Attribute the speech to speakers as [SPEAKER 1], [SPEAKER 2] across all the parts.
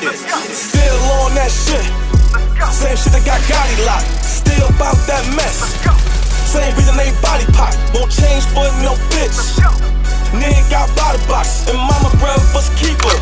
[SPEAKER 1] get it. Still on that shit. Same shit that got Gotti locked. Still about that mess. Same reason they body pop. Won't change for no bitch. Nigga got body box. And mama breakfast keeper.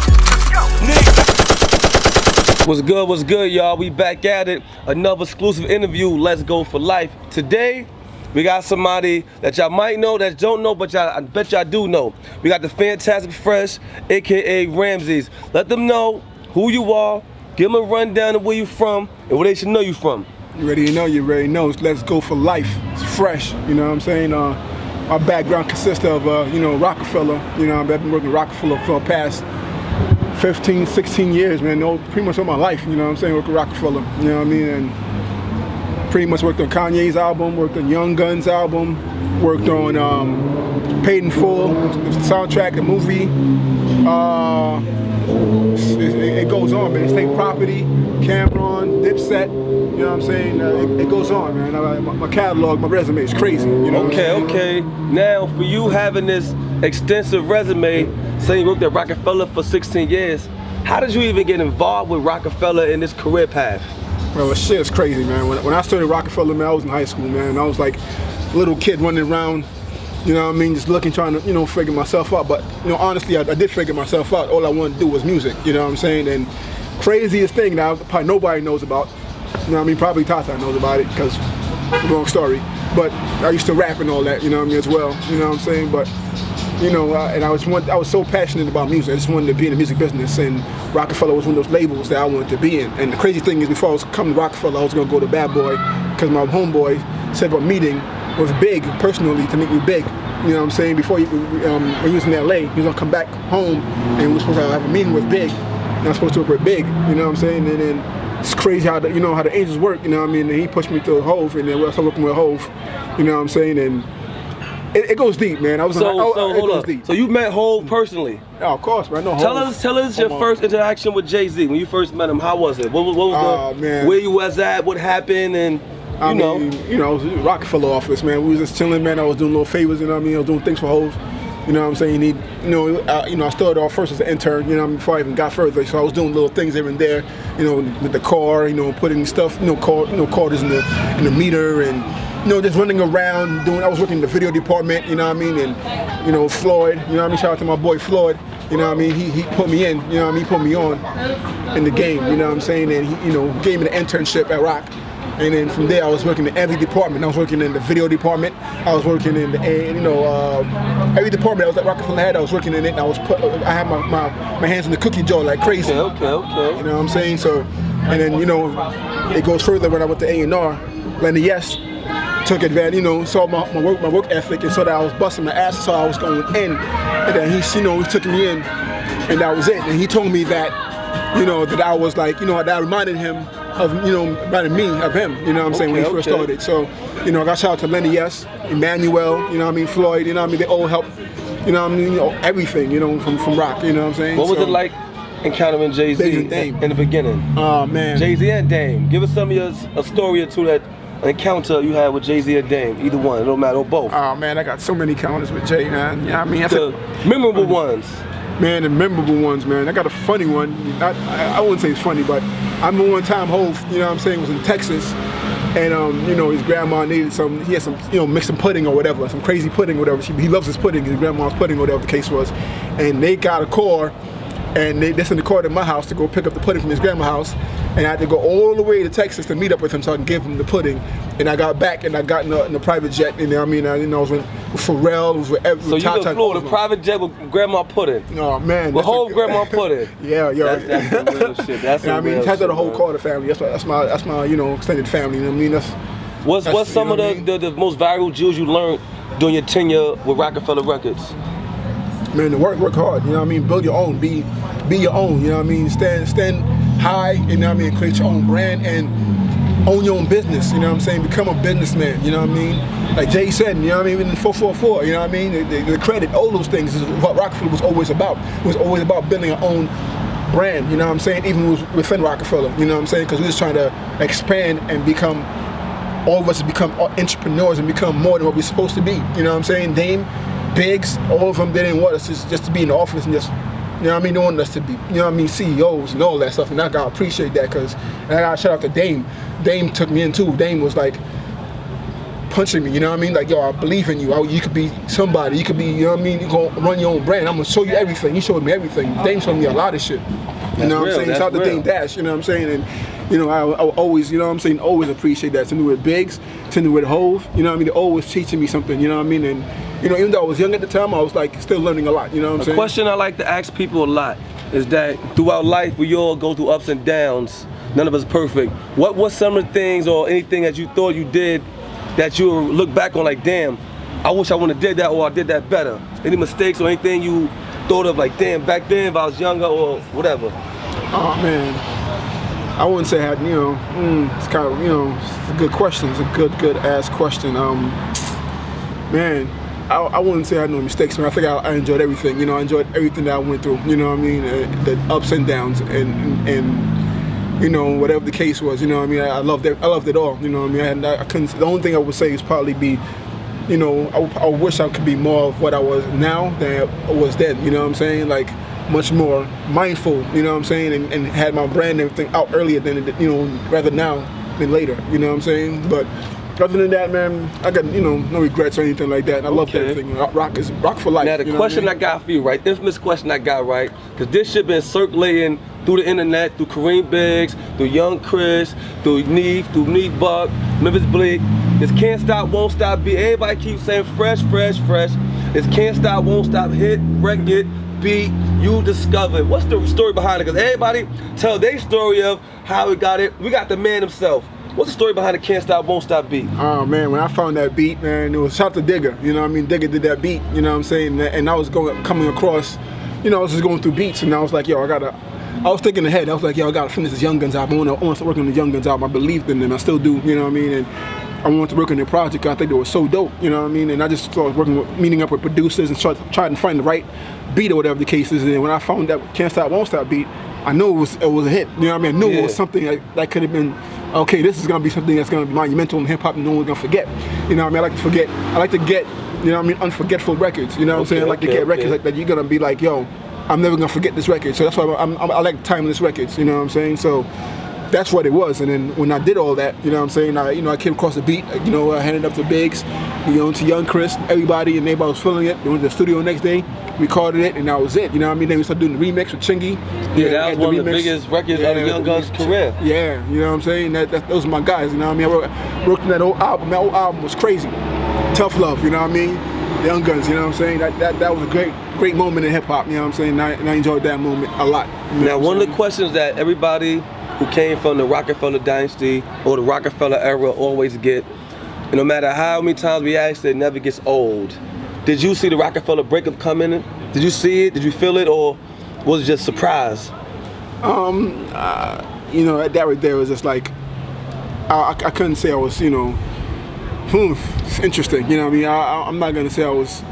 [SPEAKER 2] What's good, y'all? We back at it. Another exclusive interview. Let's go for life. Today, we got somebody that y'all might know, that don't know, but I bet y'all do know. We got the Fantastic Fresh, aka Ramses. Let them know who you are, give them a rundown of where you from, and where they should know you from.
[SPEAKER 3] You already know. Let's go for life. It's fresh, you know what I'm saying? My background consists of, Rocafella. I've been working at Rocafella for the past 15, 16 years, man. Pretty much all my life, you know what I'm saying? Working at Rocafella, you know what I mean? And pretty much worked on Kanye's album, worked on Young Gun's album, worked on Paid in Full, the soundtrack, the movie. It goes on, man. State Property, Cameron, Dipset, you know what I'm saying? It goes on, man. My catalog, my resume is crazy, you know
[SPEAKER 2] Okay. Now, for you having this extensive resume, saying you worked at Rocafella for 16 years, how did you even get involved with Rocafella in this career path?
[SPEAKER 3] Well, shit is crazy, man. When I started Rocafella, man, I was in high school, man. I was like a little kid running around, you know what I mean, just looking, trying to, figure myself out. But, honestly, I did figure myself out. All I wanted to do was music, you know what I'm saying? And craziest thing that probably nobody knows about, you know what I mean, probably Tata knows about it, because it's a long story. But I used to rap and all that, you know what I mean, as well, you know what I'm saying? But, and I was so passionate about music. I just wanted to be in the music business, and Rocafella was one of those labels that I wanted to be in. And the crazy thing is, before I was coming to Rocafella, I was gonna go to Bad Boy, because my homeboy said about meeting was big, personally, to make me big. You know what I'm saying? Before when he was in LA, he was gonna come back home, and we were supposed to have a meeting with Big, and I was supposed to work with Big, you know what I'm saying? And then it's crazy how the angels work, you know what I mean? And he pushed me to Hove, and then I started working with Hove, you know what I'm saying? And it goes deep, man.
[SPEAKER 2] Hold up. Deep. So you met Hove personally?
[SPEAKER 3] Oh, of course, man. I know Hove.
[SPEAKER 2] Tell us your first interaction with Jay-Z. When you first met him, how was it? What was
[SPEAKER 3] man.
[SPEAKER 2] Where you was at? What happened? And
[SPEAKER 3] I was in the Rocafella office, man. We was just chilling, man. I was doing little favors, you know what I mean? I was doing things for Hove. You know what I'm saying? I started off first as an intern, you know what I mean, before I even got further. So I was doing little things here and there, with the car, putting stuff, quarters in the meter, and just running around I was working in the video department, you know what I mean? And Floyd, you know what I mean? Shout out to my boy Floyd, you know what I mean? He put me in, you know what I mean? He put me on in the game, you know what I'm saying? And he, gave me the internship at Roc. And then from there, I was working in every department. I was working in the video department. I was working in every department I was at Rocafella had. I was working in it. And I had my hands in the cookie jar like crazy.
[SPEAKER 2] Okay.
[SPEAKER 3] You know what I'm saying? So, and then it goes further when I went to A&R. Lenny Yes took advantage. Saw my work ethic, and saw that I was busting my ass, so I was going in. And then he took me in, and that was it. And he told me that, that I was like, that I reminded him of, reminded me of him, you know what I'm saying, when he first started. So, I got shout out to Lenny Yes, Emmanuel, Floyd, they all helped, everything, from Roc, you know what I'm saying?
[SPEAKER 2] What was it like encountering Jay-Z in the beginning?
[SPEAKER 3] Oh, man.
[SPEAKER 2] Jay-Z and Dame. Give us some of a story or two that encounter you had with Jay-Z or Dame, either one, it don't matter, or both.
[SPEAKER 3] Oh, man, I got so many encounters with Jay, man. Yeah, I mean,
[SPEAKER 2] the memorable ones.
[SPEAKER 3] Man, the memorable ones, man. I got a funny one. I wouldn't say it's funny, but I remember one time Hove, was in Texas, and his grandma needed he had some, mix some pudding or whatever, some crazy pudding or whatever. He loves his pudding, his grandma's pudding or whatever the case was. And they got a car, and they sent the car to my house to go pick up the pudding from his grandma's house. And I had to go all the way to Texas to meet up with him so I can give him the pudding. And I got back and I got in a private jet. And I was with Pharrell, was with
[SPEAKER 2] So you flew in a private jet with Grandma Pudding?
[SPEAKER 3] Oh man.
[SPEAKER 2] The whole Grandma Pudding?
[SPEAKER 3] Yeah.
[SPEAKER 2] That's some real shit. That's some real shit.
[SPEAKER 3] Shout out to the whole Carter family. That's my extended family. You know what I mean?
[SPEAKER 2] What's some of the most viral jewels you learned during your tenure with Rocafella Records?
[SPEAKER 3] Man, work hard. You know what I mean? Build your own. Be your own. You know what I mean? Stand high. You know what I mean? Create your own brand and own your own business. You know what I'm saying? Become a businessman. You know what I mean? Like Jay said. You know what I mean? Even 444. You know what I mean? The credit, all those things is what Rocafella was always about. It was always about building your own brand. You know what I'm saying? Even within Rocafella. You know what I'm saying? Because we was trying to expand and become. All of us become entrepreneurs and become more than what we're supposed to be. You know what I'm saying? Dame, Biggs, all of them, they didn't want us just to be in the office and just You know what I mean? They wanted us to be, you know what I mean, CEOs and all that stuff. And I gotta appreciate that, because, and I gotta shout out to Dame. Dame took me in too. Dame was like punching me, you know what I mean? Like, yo, I believe in you. You could be somebody. You could be, you know what I mean? You gonna run your own brand. I'm gonna show you everything. He showed me everything. Dame showed me a lot of shit. You know what I'm saying? Shout out to Dame Dash, you know what I'm saying? And, you know, I always, you know what I'm saying, always appreciate that. Sitting with Biggs, sitting with Hove, you know what I mean? They're always teaching me something, you know what I mean? And, you know, even though I was young at the time, I was like still learning a lot, you know what I'm saying?
[SPEAKER 2] A question I like to ask people a lot is that throughout life, we all go through ups and downs. None of us perfect. What was some of the things or anything that you thought you did that you look back on like, damn, I wish I would have did that, or I did that better? Any mistakes or anything you thought of like, damn, back then if I was younger or whatever?
[SPEAKER 3] Oh man, I wouldn't say I had, you know, it's kind of, you know, it's a good question. It's a good ass question. Man, I wouldn't say I had no mistakes, man. I think I enjoyed everything. You know, I enjoyed everything that I went through. You know what I mean? The ups and downs, and you know, whatever the case was. You know what I mean? I loved it. I loved it all. You know what I mean? And I couldn't. The only thing I would say is probably be, you know, I wish I could be more of what I was now than I was then. You know what I'm saying? Like, much more mindful. You know what I'm saying? And had my brand and everything out earlier than, you know, rather now than later. You know what I'm saying? But other than that, man, I got, you know, no regrets or anything like that. And I love everything. Rock for life.
[SPEAKER 2] Now the question I got for you, right? Infamous question I got, right? Because this shit been circulating through the internet, through Kareem Biggs, through Young Chris, through Neef Buck, Memphis Bleak. This can't stop, won't stop beat. Everybody keeps saying fresh. This can't stop, won't stop hit, record, beat, you discovered. What's the story behind it? Because everybody tell their story of how we got it. We got the man himself. What's the story behind the Can't Stop, Won't Stop beat?
[SPEAKER 3] Oh man, when I found that beat, man, it was shout out to Digger. You know what I mean? Digger did that beat, you know what I'm saying? And I was coming across, you know, I was just going through beats, and I was like, yo, I was thinking ahead. I was like, yo, I gotta finish this Young Guns album. I want to work on the Young Guns album. I believed in them. I still do, you know what I mean? And I wanted to work on their project. I think they were so dope, you know what I mean? And I just started meeting up with producers and trying to find the right beat or whatever the case is. And when I found that Can't Stop, Won't Stop beat, I knew it was a hit. You know what I mean? I knew it was something that could have been, okay, this is gonna be something that's gonna be monumental in hip hop and no one's gonna forget. You know what I mean? I like to get, you know what I mean, unforgettable records. You know what I'm saying? I like to get records like that you're gonna be like, yo, I'm never gonna forget this record. So that's why I like timeless records. You know what I'm saying? So that's what it was. And then when I did all that, you know what I'm saying, I came across the beat, you know, I handed it up to Biggs, you know, to Young Chris, everybody, and everybody was feeling it. They went to the studio the next day, recorded it, and that was it. You know what I mean? Then we started doing the remix with Chingy.
[SPEAKER 2] Yeah, that was one of the biggest records of the Young Guns' career.
[SPEAKER 3] Yeah, you know what I'm saying? Those are my guys, you know what I mean? I worked on that old album. That old album was crazy. Tough Love, you know what I mean? Young Guns, you know what I'm saying? That was a great moment in hip hop, you know what I'm saying? And I enjoyed that moment a lot. You know
[SPEAKER 2] now, one of the questions that everybody who came from the Rocafella dynasty or the Rocafella era always get, and no matter how many times we ask, it never gets old. Did you see the Rocafella breakup coming? Did you see it? Did you feel it, or was it just surprise?
[SPEAKER 3] You know, that right there was just like, I couldn't say I was, you know, it's interesting. You know what I mean? I'm not gonna say I was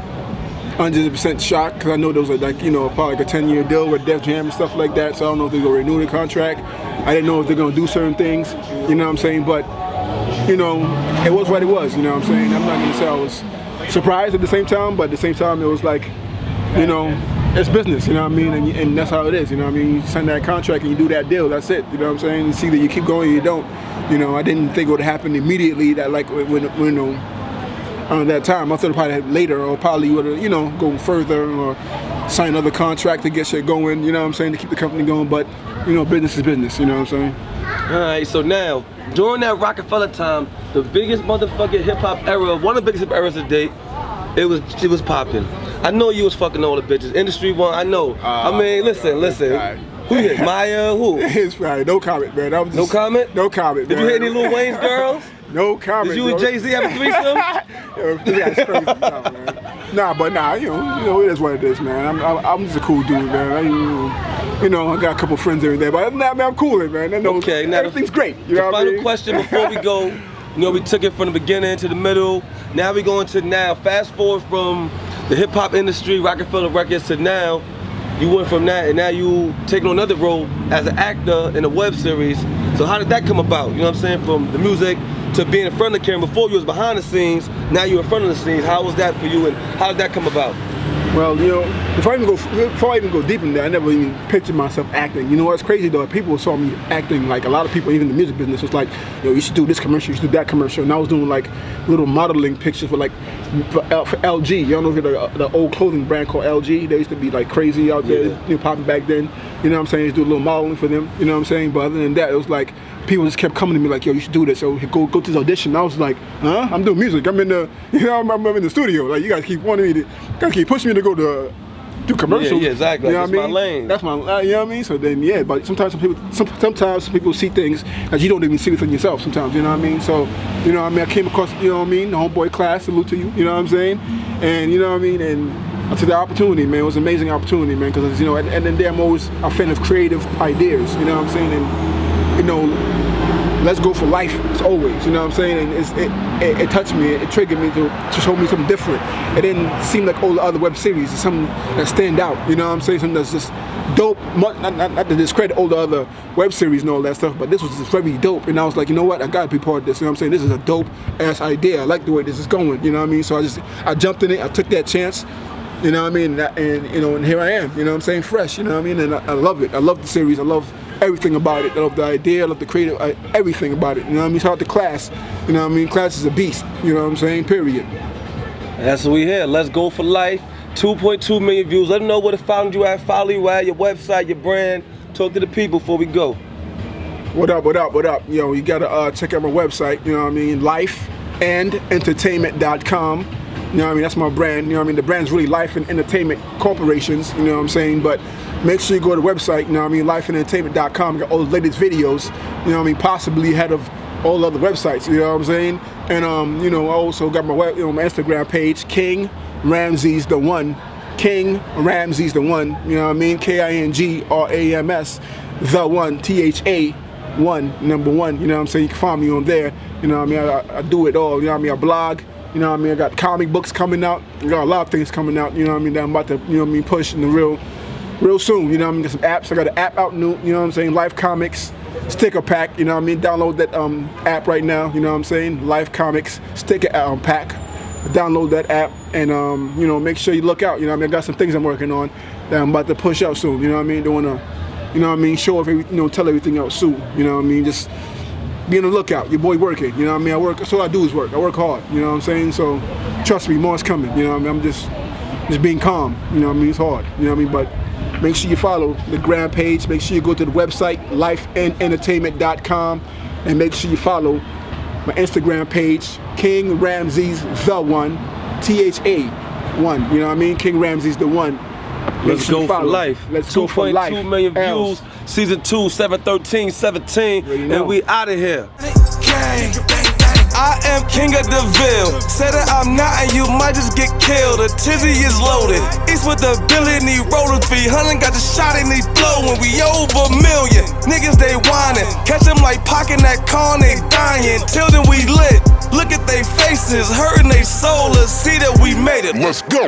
[SPEAKER 3] 100% shocked, because I know there was like, you know, probably like a 10-year deal with Def Jam and stuff like that. So I don't know if they're gonna renew the contract. I didn't know if they're gonna do certain things. You know what I'm saying? But you know, it was what it was. You know what I'm saying? I'm not gonna say I was surprised at the same time, but at the same time, it was like, you know, it's business. You know what I mean? And that's how it is. You know what I mean? You sign that contract and you do that deal. That's it. You know what I'm saying? It's either you keep going or you don't. You know, I didn't think it would happen immediately. That like when you know. That time, I thought probably later, or probably would have, you know, go further or sign another contract to get shit going, you know what I'm saying, to keep the company going. But, you know, business is business, you know what I'm saying?
[SPEAKER 2] All right, so now, during that Rocafella time, the biggest motherfucking hip hop era, one of the biggest hip eras to date, it was popping. I know you was fucking all the bitches. Industry one, I know. I mean, listen. Who hit? Maya, who?
[SPEAKER 3] It's right, no comment, man. That was just,
[SPEAKER 2] no comment?
[SPEAKER 3] No comment,
[SPEAKER 2] Did
[SPEAKER 3] man.
[SPEAKER 2] you hit any Lil Wayne's girls?
[SPEAKER 3] No comment.
[SPEAKER 2] Did you and Jay-Z have a threesome?
[SPEAKER 3] Yeah, it's crazy. Nah, man. Nah, you know, it is what it is, man. I'm just a cool dude, man. You know, I got a couple friends every day, but other than that, man, I'm coolin', man. I know
[SPEAKER 2] okay, now
[SPEAKER 3] everything's great. You know what I mean?
[SPEAKER 2] Final question before we go. You know, we took it from the beginning to the middle. Now we going to now. Fast forward from the hip hop industry, Rocafella Records, to now. You went from that, and now you taking on another role as an actor in a web series. So how did that come about? You know what I'm saying? From the music to being in front of the camera. Before you was behind the scenes, now you're in front of the scenes. How was that for you, and how did that come about?
[SPEAKER 3] Well, you know, before I even go deep in there, I never even pictured myself acting. You know what's crazy though? People saw me acting, like a lot of people, even in the music business, was like, yo, you should do this commercial, you should do that commercial. And I was doing like little modeling pictures for LG. Y'all know the old clothing brand called LG. They used to be like crazy out there, you know, popping back then. You know what I'm saying? Just do a little modeling for them. You know what I'm saying? But other than that, it was like people just kept coming to me like, yo, you should do this. So go to this audition. And I was like, huh? I'm doing music. I'm in the, you know, I'm in the studio. Like, you guys keep wanting me to, you guys keep pushing me to go to do commercials.
[SPEAKER 2] Yeah, exactly.
[SPEAKER 3] You know
[SPEAKER 2] That's my lane.
[SPEAKER 3] That's my, you know what I mean? So then, yeah. But sometimes some people see things that you don't even see within yourself. Sometimes, you know what I mean? So, you know what I mean? I came across, you know what I mean? The homeboy class. Salute to you. You know what I'm saying? And you know what I mean? And I took the opportunity, man. It was an amazing opportunity, man. Because you know, and then I'm always a fan of creative ideas. You know what I'm saying? And you know, let's go for life as always. You know what I'm saying? And it touched me. It triggered me to show me something different. It didn't seem like all the other web series. It's something that stand out. You know what I'm saying? Something that's just dope. Not to discredit all the other web series and all that stuff, but this was just very dope. And I was like, you know what? I gotta be part of this. You know what I'm saying? This is a dope ass idea. I like the way this is going. You know what I mean? So I jumped in it. I took that chance. You know what I mean? And you know, and here I am. You know what I'm saying? Fresh. You know what I mean? And I love it. I love the series. I love everything about it. I love the idea. I love the creative. Everything about it. You know what I mean? Shout out to Class. You know what I mean? Class is a beast. You know what I'm saying? Period.
[SPEAKER 2] That's what we here. Let's go for life. 2.2 million views. Let them know where to find you at, follow you at, your website, your brand. Talk to the people before we go.
[SPEAKER 3] What up? What up? What up? Yo, you gotta check out my website. You know what I mean? lifeandentertainment.com. You know what I mean? That's my brand. You know what I mean? The brand's really Life and Entertainment Corporations. You know what I'm saying? But make sure you go to the website. You know what I mean? Lifeandentertainment.com. Got all the latest videos. You know what I mean? Possibly ahead of all other websites. You know what I'm saying? And you know, I also got my my Instagram page, King Ramses the One. King Ramses the One. You know what I mean? KINGRAMS the One. THA1 number 1. You know what I'm saying? You can find me on there. You know what I mean? I do it all. You know what I mean? I blog. You know what I mean? I got comic books coming out. I got a lot of things coming out, you know what I mean, that I'm about to, you know what I mean, push in the real soon. You know what I mean? Get some apps. I got an app out new, you know what I'm saying? Life Comics sticker pack, you know what I mean? Download that app right now, you know what I'm saying? Life Comics sticker pack. Download that app and you know, make sure you look out, you know what I mean? I got some things I'm working on that I'm about to push out soon, you know what I mean? Don't wanna, you know what I mean, show off everything, you know, tell everything out soon, you know what I mean? Just be on the lookout. Your boy working, you know what I mean? I work, that's all I do is work. I work hard, you know what I'm saying? So trust me, more's coming, you know what I mean? I'm just being calm, you know what I mean? It's hard, you know what I mean? But make sure you follow the gram page. Make sure you go to the website, lifeandentertainment.com, and make sure you follow my Instagram page, King Ramses the One, THA1, you know what I mean? King Ramses the One.
[SPEAKER 2] Let's go for life.
[SPEAKER 3] Let's go for life.
[SPEAKER 2] 2.2 million views. Season 2, 7/13/17, and we out of here.
[SPEAKER 1] I am king of the ville. Say that I'm not and you might just get killed. The tizzy is loaded. East with the billion, he rollin' 300. Got the shot and he blowin'. We over a million. Niggas they whining. Catch them like pockin' that corn, they dying. Till then we lit. Look at they faces, hurting they soul. Let's see that we made it. Let's go.